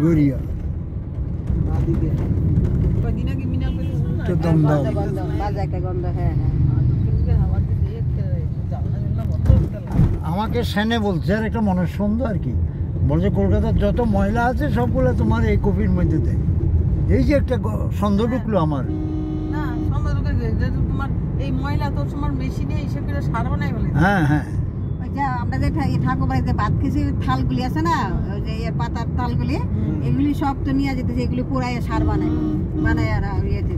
গড়িয়া আমাকে সেনে বলছে আর একটা মানুষ সুন্দর আর কি বলছে কলকাতার যত ময়লা আছে সবগুলো তোমার এই কপির মধ্যে দেয়। এই যে একটা সন্দেহ ঢুকলো আমার। হ্যাঁ হ্যাঁ আমরা যে ঠাকুর বাড়িতে ভাত খেয়েছি থালগুলি আছে না, ওই যে পাতার থালগুলি, এগুলি সব তো নিয়ে যেতেছে, এগুলি পুরাই সার বানায় বানায় আর ইয়েতে